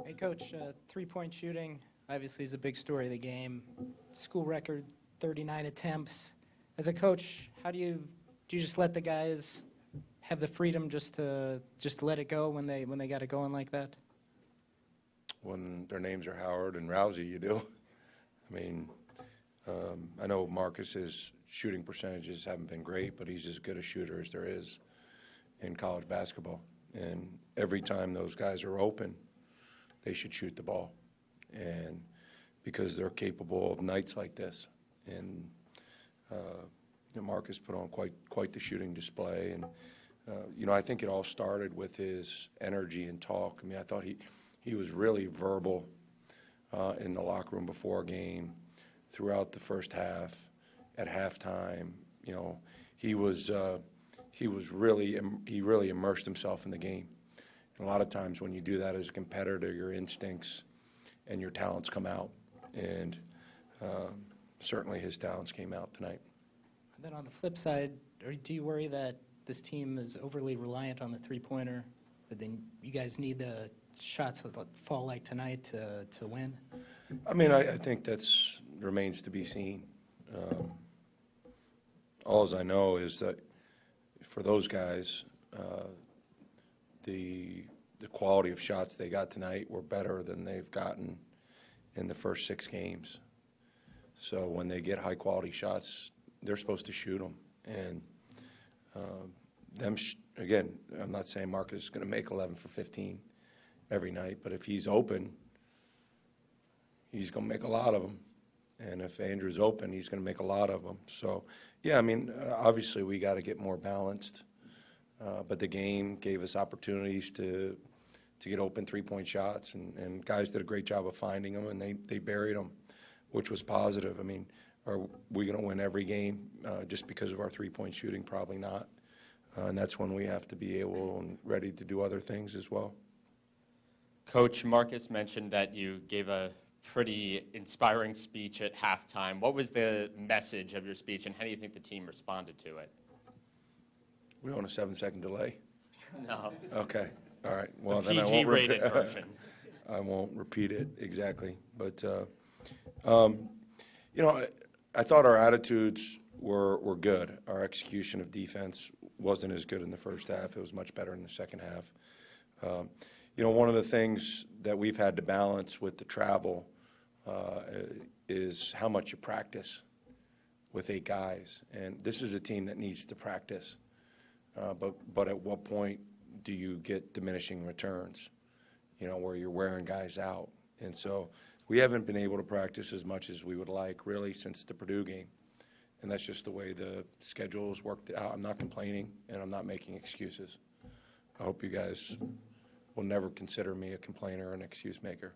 Hey, Coach, three-point shooting obviously is a big story of the game. School record, 39 attempts. As a coach, how do you just let the guys have the freedom just to let it go when they got it going like that? When their names are Howard and Rousey, you do. I mean, I know Marcus's shooting percentages haven't been great, but he's as good a shooter as there is in college basketball. And every time those guys are open, they should shoot the ball. And because they're capable of nights like this. And Marcus put on quite the shooting display. And, I think it all started with his energy and talk. I mean, I thought he was really verbal in the locker room before a game, throughout the first half, at halftime. He really immersed himself in the game. And a lot of times when you do that as a competitor, your instincts and your talents come out. And certainly his talents came out tonight. And then on the flip side, do you worry that this team is overly reliant on the three-pointer, that then you guys need the shots that fall like tonight to win? I mean, I think that's remains to be seen. All I know is that for those guys, the quality of shots they got tonight were better than they've gotten in the first 6 games. So when they get high-quality shots, they're supposed to shoot them. And again, I'm not saying Marcus is going to make 11 for 15 every night, but if he's open, he's going to make a lot of them. And if Andrew's open, he's going to make a lot of them. So, yeah, I mean, obviously we got to get more balanced. But the game gave us opportunities to get open three-point shots, and guys did a great job of finding them, and they buried them, which was positive. I mean, are we going to win every game just because of our three-point shooting? Probably not. And that's when we have to be able and ready to do other things as well. Coach, Marcus mentioned that you gave a pretty inspiring speech at halftime. What was the message of your speech, and how do you think the team responded to it? We on a 7-second delay? No. Okay. All right. Well, the then I won't PG-rated version. I won't repeat it exactly. But, I thought our attitudes were good. Our execution of defense wasn't as good in the first half. It was much better in the second half. One of the things that we've had to balance with the travel is how much you practice with 8 guys. And this is a team that needs to practice. But at what point do you get diminishing returns, where you're wearing guys out? And so we haven't been able to practice as much as we would like, really, since the Purdue game. And that's just the way the schedule's worked out. I'm not complaining, and I'm not making excuses. I hope you guys will never consider me a complainer or an excuse maker.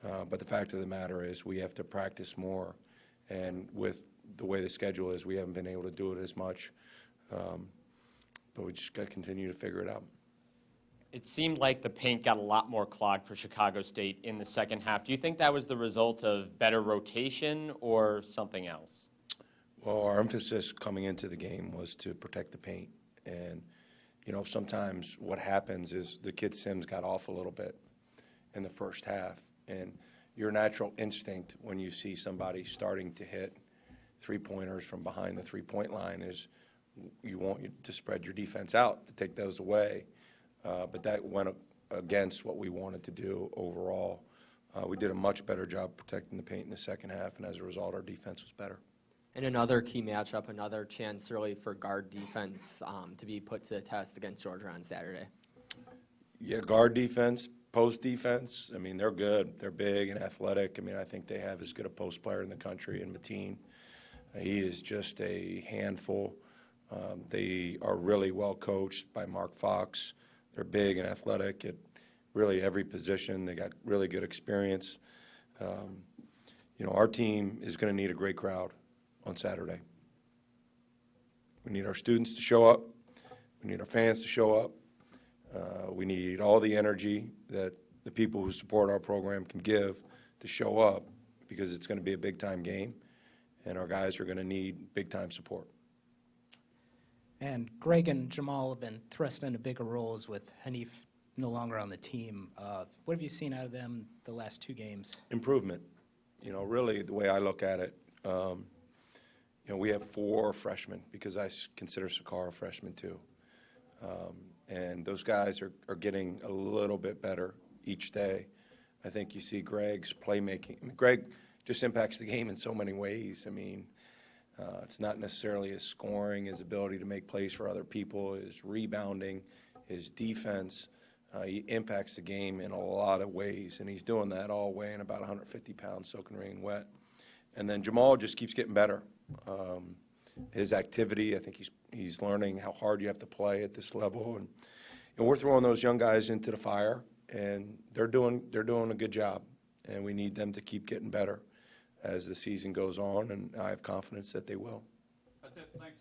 But the fact of the matter is we have to practice more. And with the way the schedule is, we haven't been able to do it as much. But we just got to continue to figure it out. It seemed like the paint got a lot more clogged for Chicago State in the second half. Do you think that was the result of better rotation or something else? Well, our emphasis coming into the game was to protect the paint. And, sometimes what happens is the kid Sims got off a little bit in the first half. And your natural instinct when you see somebody starting to hit three-pointers from behind the three-point line is you want to spread your defense out to take those away. But that went against what we wanted to do overall. We did a much better job protecting the paint in the second half, and as a result, our defense was better. And another key matchup, another chance really for guard defense to be put to the test against Georgia on Saturday. Yeah, guard defense, post defense, I mean, they're good. They're big and athletic. I mean, I think they have as good a post player in the country in Mateen. He is just a handful. They are really well coached by Mark Fox. They're big and athletic at really every position. They got really good experience. Our team is going to need a great crowd on Saturday. We need our students to show up. We need our fans to show up. We need all the energy that the people who support our program can give to show up, because it's going to be a big-time game, and our guys are going to need big-time support. And Greg and Jamal have been thrust into bigger roles with Hanif no longer on the team. What have you seen out of them the last 2 games? Improvement. You know, really, the way I look at it, you know, we have 4 freshmen because I consider Sakara a freshman too. And those guys are getting a little bit better each day. I think you see Greg's playmaking. I mean, Greg just impacts the game in so many ways. I mean, it's not necessarily his scoring, his ability to make plays for other people, his rebounding, his defense. He impacts the game in a lot of ways, and he's doing that all weighing about 150 pounds, soaking rain wet. And then Jamal just keeps getting better. His activity, I think he's learning how hard you have to play at this level, and we're throwing those young guys into the fire, and they're doing a good job, and we need them to keep getting better as the season goes on, and I have confidence that they will. That's it. Thanks.